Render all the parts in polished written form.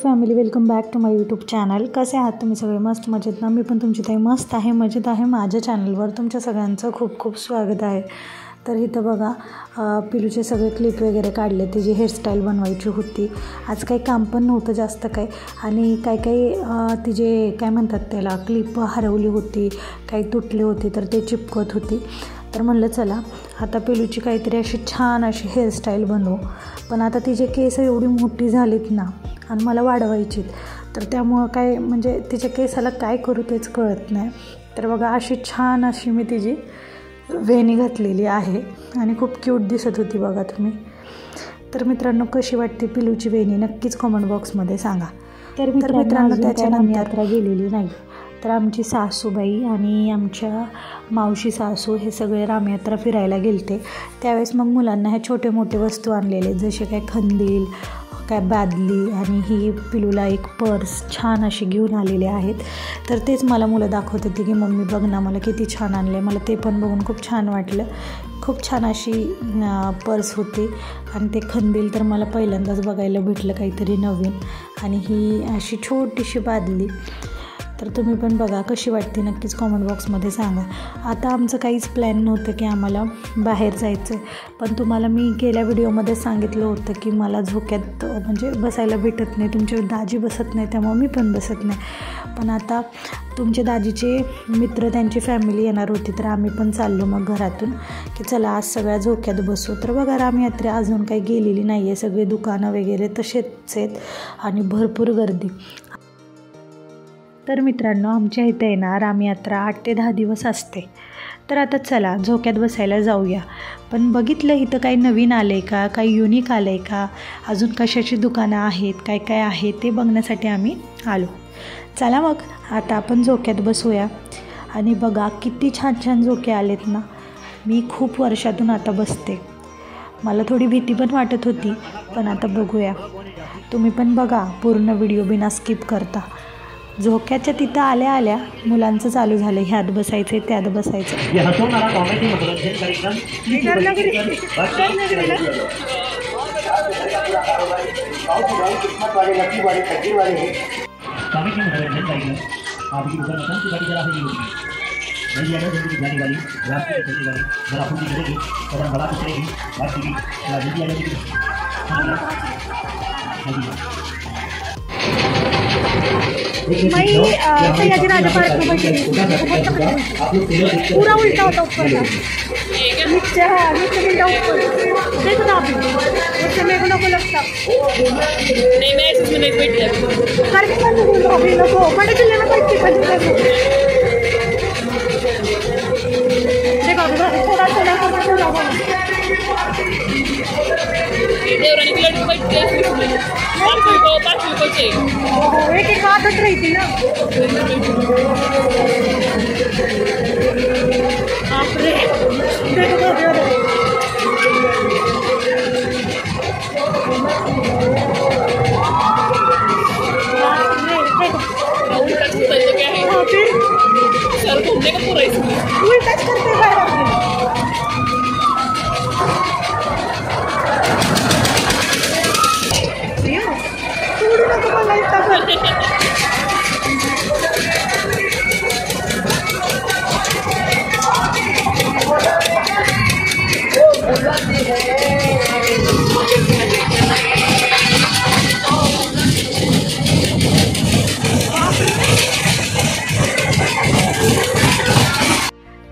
Family, welcome back to my YouTube channel. कसे आहात तुम्ही सगळे? मस्त मजेत ना? मी पण तुमची ताई मस्त आहे, मजेत आहे. माझ्या चॅनलवर तुमच्या सगळ्यांचं खूप खूप स्वागत आहे. तर इथं बघा पिलूचे सगळे क्लिप वगैरे काढले. तिची हेअरस्टाईल बनवायची होती. आज काही काम पण नव्हतं जास्त काही, आणि काही तिचे काय म्हणतात त्याला क्लिप हरवली होती, काही तुटली होती, तर ते चिपकत होती. तर म्हणलं चला आता पिलूची काहीतरी अशी छान अशी हेअरस्टाईल बनवू. पण आता तिचे केस एवढी मोठी झालीत ना, आणि मला वाढवायचीत, तर त्यामुळं काय म्हणजे तिच्या केसाला काय करू तेच कळत नाही. तर बघा अशी छान अशी मी तिची वेणी घातलेली आहे आणि खूप क्यूट दिसत होती बघा तुम्ही. तर मित्रांनो, कशी वाटते पिलूची वेणी नक्कीच कमेंट बॉक्समध्ये सांगा. तर मित्रांनो त्याच्यानंतर यात्रा गेलेली नाही. तर आमची सासूबाई आणि आमच्या मावशी सासू हे सगळे रामयात्रा फिरायला गेलते. त्यावेळेस मग मुलांना ह्या छोटे मोठे वस्तू आणलेले, जसे काय खंदील, काय बादली, आणि ही पिलूला एक पर्स छान अशी घेऊन आलेले आहेत. तर तेच मला मुलं दाखवत होती की मम्मी बघ ना मला किती छान आणले. मला ते पण बघून खूप छान वाटलं. खूप छान अशी पर्स होती, आणि ते खंदील तर मला पहिल्यांदाच बघायला भेटलं काहीतरी नवीन, आणि ही अशी छोटीशी बादली. तर तुम्ही पण बघा कशी वाटते नक्कीच कॉमेंट बॉक्समध्ये सांगा. आता आमचं काहीच प्लॅन नव्हतं की आम्हाला बाहेर जायचं आहे, पण तुम्हाला मी गेल्या व्हिडिओमध्ये सांगितलं होतं की मला झोक्यात म्हणजे बसायला भेटत नाही, तुमचे दाजी बसत नाही, त्यामुळे मी पण बसत नाही. पण आता तुमचे दाजीचे मित्र त्यांची फॅमिली येणार होती, तर आम्ही पण चाललो मग घरातून की चला आज सगळ्या झोक्यात बसू. तर बघा रामयात्रा अजून काही गेलेली नाही आहे. सगळे दुकानं वगैरे तसेच आहेत आणि भरपूर गर्दी. तर मित्रांनो, आमच्या इथे ना रामयात्रा 8 ते 10 दिवस असते. तर आता चला झोक्यात बसायला जाऊया. पण बघितलं इथं काही नवीन आलं आहे का, काही युनिक आलं आहे का, अजून कशाची दुकानं आहेत, काय काय आहे ते बघण्यासाठी आम्ही आलो. चला मग आता आपण झोक्यात बसूया. आणि बघा किती छान छान झोके आलेत ना. मी खूप वर्षातून आता बसते. मला थोडी भीती पण वाटत होती, पण आता बघूया. तुम्ही पण बघा पूर्ण व्हिडिओ बिना स्किप करता. झोक्याच्या तिथं आल्या आल्या मुलांचं चालू झालं, ह्यात बसायचं त्यात बसायचं. सयाजीराजे पार्क में बैठी पूरा उल्टा होता ऊपर का नीचे. हाँ नीचे उल्टा ऊपर देखो ना आप, उससे मेरे को नको लगता. नहीं मैं इसमें नहीं बैठी हर के पास बोल अभी नको बड़े चलने में बैठी बंद कर देखो थोड़ा थोड़ा थोड़ा देवरानी की लड़की बैठती है इसमें 5 रुपये से एक एक हाथ हट रही थी ना. देखो सर घूमने का पूरा इसमें उल्टा करते हैं.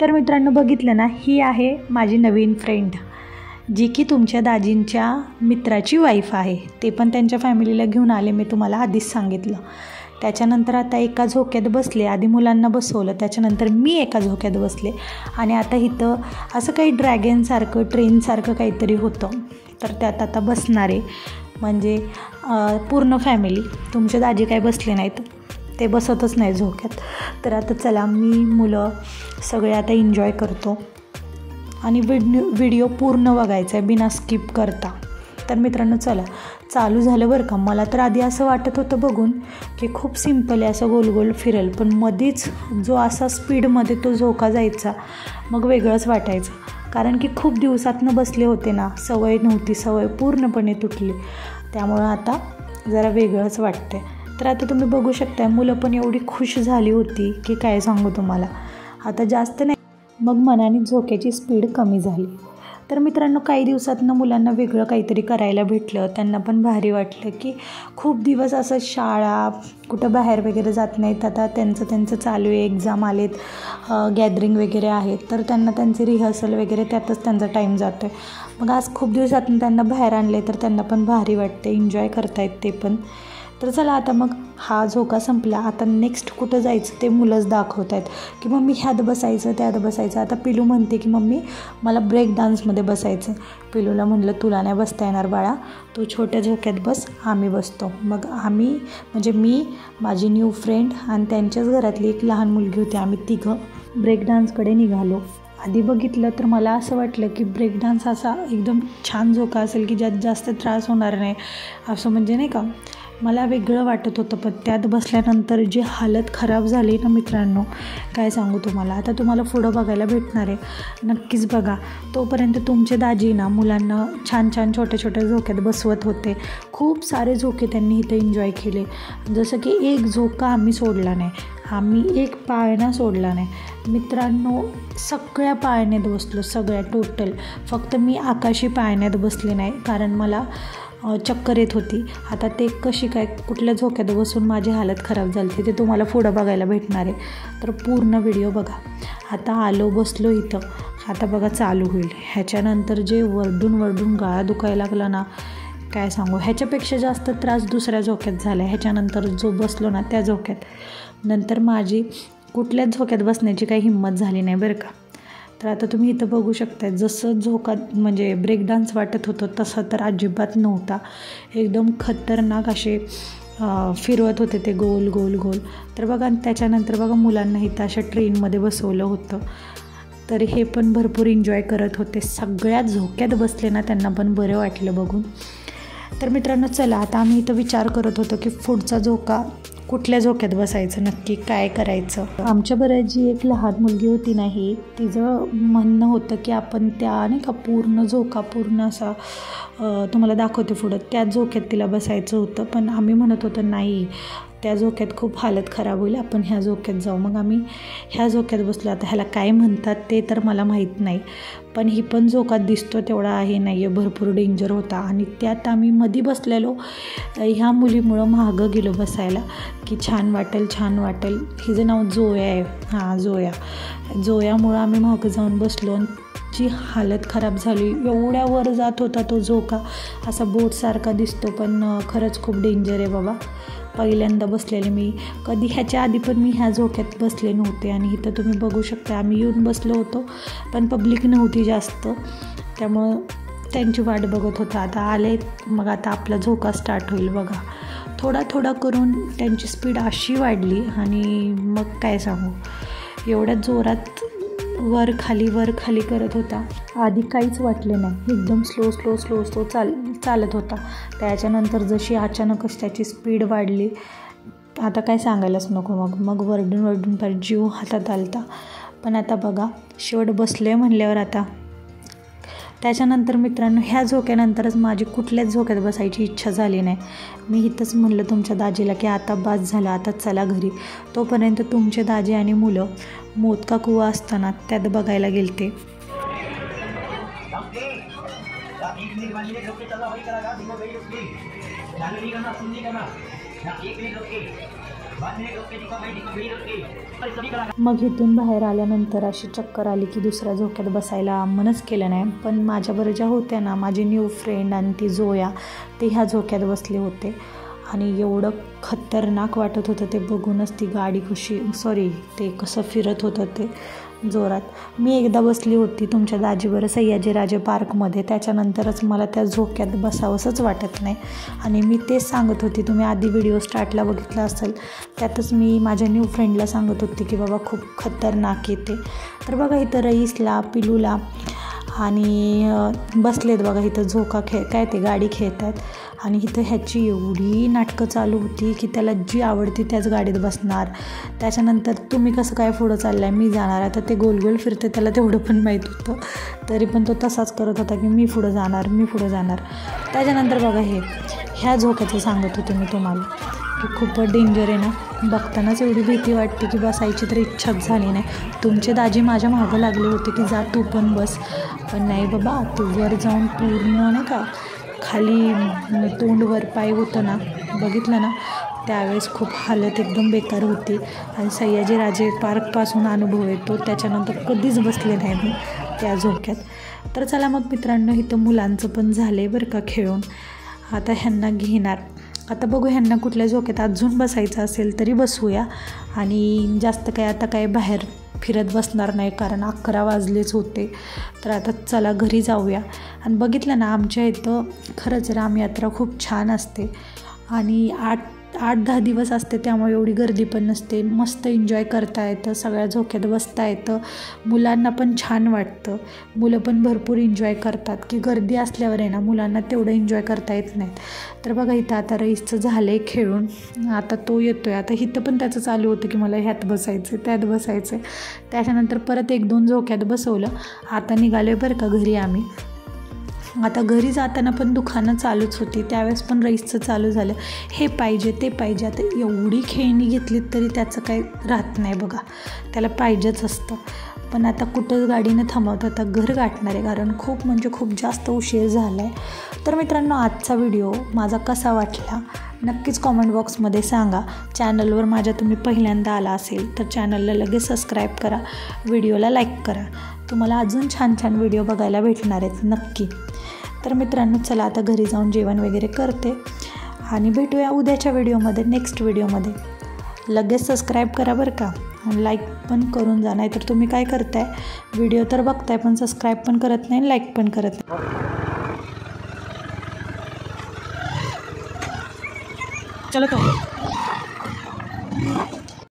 तर मित्रांनो बघितलं ना, ही आहे माझी नवीन फ्रेंड, जी की तुमच्या दाजींच्या मित्राची वाईफ आहे. ते पण त्यांच्या फॅमिलीला घेऊन आले, मी तुम्हाला आधीच सांगितलं. त्याच्यानंतर आता एका झोक्यात बसले. आधी मुलांना बसवलं, त्याच्यानंतर मी एका झोक्यात बसले, आणि आता इथं असं काही ड्रॅगनसारखं ट्रेनसारखं काहीतरी होतं. तर त्यात आता बसणारे म्हणजे पूर्ण फॅमिली. तुमचे दाजी काही बसले नाहीत, ते बसतच नाही झोक्यात. तर आता चला मी मुलं सगळे आता एन्जॉय करतो, आणि व्हिडिओ पूर्ण बघायचा आहे बिना स्किप करता. तर मित्रांनो चला चालू झालं बरं का. मला तर आधी असं वाटत होतं बघून की खूप सिम्पल आहे, असं गोल गोल फिरेल, पण मध्येच जो असा स्पीडमध्ये तो झोका जायचा मग वेगळंच वाटायचं. कारण की खूप दिवसातनं बसले होते ना, सवय नव्हती, सवय पूर्णपणे तुटली. त्यामुळं आता जरा वेगळंच वाटते. तर आता तुम्ही बघू शकता मुलं पण एवढी खुश झाली होती की काय सांगू तुम्हाला. आता जास्त नाही, मग मनाने झोक्याची स्पीड कमी झाली. तर मित्रांनो, काही दिवसातनं मुलांना वेगळं काहीतरी करायला भेटलं, त्यांना पण भारी वाटलं की खूप दिवस असं शाळा कुठं बाहेर वगैरे जात नाहीत. आता त्यांचं चालू आहे, एक्झाम आलेत, गॅदरिंग वगैरे आहेत, तर त्यांना त्यांचे रिहर्सल वगैरे त्यातच त्यांचा टाईम जातो आहे. मग आज खूप दिवसातून त्यांना बाहेर आणले तर त्यांना पण भारी वाटते, एन्जॉय करतायत ते पण. तर चला आता मग हा झोका संपला, आता नेक्स्ट कुठं जायचं ते मुलंच दाखवत आहेत की मम्मी ह्यात बसायचं त्यात बसायचं. आता पिलू म्हणते की मम्मी मला ब्रेक डान्समध्ये बसायचं. पिलूला म्हणलं तुला नाही बसता येणार बाळा, तू छोट्या झोक्यात बस, आम्ही बसतो. मग आम्ही म्हणजे मी, माझी न्यू फ्रेंड आणि त्यांच्याच घरातली एक लहान मुलगी होती, आम्ही तिघं ब्रेक डान्सकडे निघालो. आधी बघितलं तर मला असं वाटलं की ब्रेक डान्स असा एकदम छान झोका असेल की ज्यात जास्त त्रास होणार नाही, असं म्हणजे नाही का मला वेगळं वाटत होतं. पण त्यात बसल्यानंतर जी हालत खराब झाली ना मित्रांनो, काय सांगू तुम्हाला. आता तुम्हाला पुढं बघायला भेटणार आहे, नक्कीच बघा. तोपर्यंत तुमचे दाजी ना मुलांना छान छान छोट्या छोट्या झोक्यात बसवत होते. खूप सारे झोके त्यांनी इथं एन्जॉय केले. जसं की एक झोका आम्ही सोडला नाही, आम्ही एक पाळणा सोडला नाही मित्रांनो. सगळ्या पाळण्यात बसलो, सगळ्या टोटल. फक्त मी आकाशी पाळण्यात बसले नाही कारण मला चक्कर येत होती. आता ते कशी काय कुठल्या झोक्यात बसून माझी हालत खराब झाली ते तुम्हाला पुढं बघायला भेटणार आहे, तर पूर्ण व्हिडिओ बघा. आता आलो, बसलो इथं. आता बघा चालू होईल. ह्याच्यानंतर जे वरडून गळा दुखायला लागला ना, काय सांगू. ह्याच्यापेक्षा जास्त त्रास दुसऱ्या झोक्यात झाला. ह्याच्यानंतर जो बसलो ना त्या झोक्यात, नंतर माझी कुठल्याच झोक्यात बसण्याची काही हिंमत झाली नाही बरं का. तर आता तुम्ही इथं बघू शकता, जसं झोका म्हणजे ब्रेक डान्स वाटत होतं तसं तर अजिबात नव्हता. एकदम खतरनाक असे फिरवत होते ते गोल गोल गोल. तर बघा त्याच्यानंतर बघा मुलांना इथं अशा ट्रेनमध्ये बसवलं होतं, तर हे पण भरपूर एन्जॉय करत होते. सगळ्या झोक्यात बसले ना, त्यांना पण बरं वाटलं बघून. तर मित्रांनो चला, आता आम्ही इथं विचार करत होतो की पुढचा झोका कुठल्या झोक्यात बसायचं, नक्की काय करायचं. आमच्या बरं जी एक लहान मुलगी होती नाही, तिचं म्हणणं होतं की आपण त्या नाही का पूर्ण झोका पूर्ण असा तुम्हाला दाखवते पुढं, त्या झोक्यात तिला बसायचं होतं. पण आम्ही म्हणत होतो नाही, त्या झोक्यात खूप हालत खराब होईल, आपण ह्या झोक्यात जाऊ. मग आम्ही ह्या झोक्यात बसलो. आता ह्याला काय म्हणतात ते तर मला माहीत नाही, पण ही पण झोकात दिसतो तेवढा आहे नाही आहे, भरपूर डेंजर होता. आणि त्यात आम्ही मधी बसलेलो, ह्या मुलीमुळं मागं गेलो बसायला की छान वाटेल. हिचं नाव जोया आहे, हां जोयामुळं आम्ही मागं जाऊन बसलो. जी हालत खराब झाली, एवढ्या वर जात होता तो झोका, असा बोटसारखा दिसतो, पण खरंच खूप डेंजर आहे बाबा. पहिल्यांदा बसलेले मी, कधी ह्याच्या आधी पण मी ह्या झोक्यात बसले नव्हते. आणि इथं तुम्ही बघू शकता आम्ही येऊन बसलो होतो, पण पब्लिक नव्हती जास्त, त्यामुळं त्यांची वाट बघत होता. आता आले, मग आता आपला झोका स्टार्ट होईल बघा. थोडा करून त्यांची स्पीड अशी वाढली आणि मग काय सांगू, एवढ्या जोरात वर खाली करत होता. आधी काहीच वाटलं नाही, एकदम स्लो चालत होता. त्याच्यानंतर जशी अचानकच त्याची स्पीड वाढली, आता काय सांगायलाच नको. मग वरडून तर जीव हातात आलता. पण आता बघा शेवट बसले म्हणल्यावर आता त्याच्यानंतर मित्रांनो, ह्या झोक्यानंतरच माझी कुठल्याच झोक्यात बसायची इच्छा झाली नाही. मी इथंच म्हणलं तुमच्या दाजीला की आता बास झालं, आता चला घरी. तोपर्यंत तुमचे दाजी आणि मुलं मोदका कुवा असताना त्यात बघायला गेलते. मग इथून बाहेर आल्यानंतर अशी चक्कर आली की दुसऱ्या झोक्यात बसायला मनच केलं नाही. पण माझ्याबरोबर ज्या होत्या ना, माझी न्यू फ्रेंड आणि ती जोया, ते ह्या झोक्यात बसले होते. आणि एवढं खतरनाक वाटत होतं ते बघूनच, ती गाडी ते कसं फिरत होतं ते जोरात. मी एकदा बसली होती तुमच्या दाजीबरोबर सयाजीराजे पार्कमध्ये, त्याच्यानंतरच मला त्या झोक्यात बसावंसंच वाटत नाही. आणि मी तेच सांगत होती, तुम्ही आधी व्हिडिओ स्टार्टला बघितला असेल, त्यातच मी माझ्या न्यू फ्रेंडला सांगत होती की बाबा खूप खतरनाक येते. तर बघा इथं रईसला, पिलूला आणि बसलेत बघा इथं झोका काय ते गाडी खेळत आहेत. आणि इथं ह्याची एवढी नाटकं चालू होती की त्याला जी आवडती त्याच गाडीत बसणार. त्याच्यानंतर तुम्ही कसं काय पुढं चाललं आहे, मी जाणार. आता ते गोल फिरते, त्याला तेवढं पण माहीत होतं, तरी पण तो तसाच करत होता की मी पुढं जाणार. त्याच्यानंतर बघा हे ह्या झोक्याचं सांगत होते मी तुम्हाला की खूपच डेंजर आहे ना. बघतानाच एवढी भीती वाटते की बसायची तर इच्छाच झाली नाही. तुमचे दाजी माझ्या मागं लागले होते की जा तू पण बस, पण नाही बाबा, तू वर जाऊन पूर्ण नाही का खाली तोंडवर पाय होतं ना, बघितलं ना, त्यावेळेस खूप हालत एकदम बेकार होती. आणि सयाजीराजे पार्कपासून अनुभव येतो, त्याच्यानंतर कधीच बसले नाही मी त्या झोक्यात. तर चला मग मित्रांनो, इथं मुलांचं पण झालं आहे बरं का खेळून. आता ह्यांना घेणार, आता बघू ह्यांना कुठल्या झोक्यात अजून बसायचं असेल तरी बसवूया. आणि जास्त काय आता काय बाहेर फिरत बसणार नाही, कारण 11 वाजलेच होते. तर आता चला घरी जाऊया. आणि बघितलं ना, आमच्या इथं खरंच रामयात्रा खूप छान असते आणि 8-10 दिवस असते, त्यामुळे एवढी गर्दी पण नसते. मस्त एन्जॉय करता येतं, सगळ्या झोक्यात बसता येतं, मुलांना पण छान वाटतं. मुलं पण भरपूर एन्जॉय करतात, की गर्दी असल्यावर आहे ना मुलांना तेवढं एन्जॉय करता येत नाहीत. तर बघा इथं आता रईसचं झालं आहे खेळून, आता तो येतो आहे. आता इथं पण त्याचं चालू होतं की मला ह्यात बसायचं आहे, त्यात बसायचं आहे. त्याच्यानंतर परत 1-2 झोक्यात बसवलं. आता निघालो बरं का घरी आम्ही. आता घरी जाताना पण दुकानं चालूच होती, त्यावेळेस पण रईसचं चालू झालं, हे पाहिजे ते पाहिजे. आता एवढी खेळणी घेतलीत तरी त्याचं काही राहत नाही बघा, त्याला पाहिजेच असतं. पण आता कुठं गाडीनं थांबवतं, आता घर गाठणार आहे, कारण खूप म्हणजे खूप जास्त उशीर झाला आहे. तर मित्रांनो, आजचा व्हिडिओ माझा कसा वाटला नक्कीच कॉमेंट बॉक्समध्ये सांगा. चॅनलवर माझ्या तुम्ही पहिल्यांदा आला असेल तर चॅनलला लगेच सबस्क्राईब करा, व्हिडिओला लाईक करा. तुम्हाला अजून छान छान व्हिडिओ बघायला भेटणार आहेत नक्की. तर मित्रांनो, चला आता घरी जाऊन जेवण वगैरे करते आणि भेटूया उद्याच्या व्हिडिओमध्ये, नेक्स्ट व्हिडिओमध्ये. लगेच सबस्क्राईब करा बरं का, आणि लाईक पण करून जा. नाही तर तुम्ही काय करताय, व्हिडिओ तर बघताय पण सबस्क्राईब पण करत नाही, लाईक पण करत नाही. चलो तो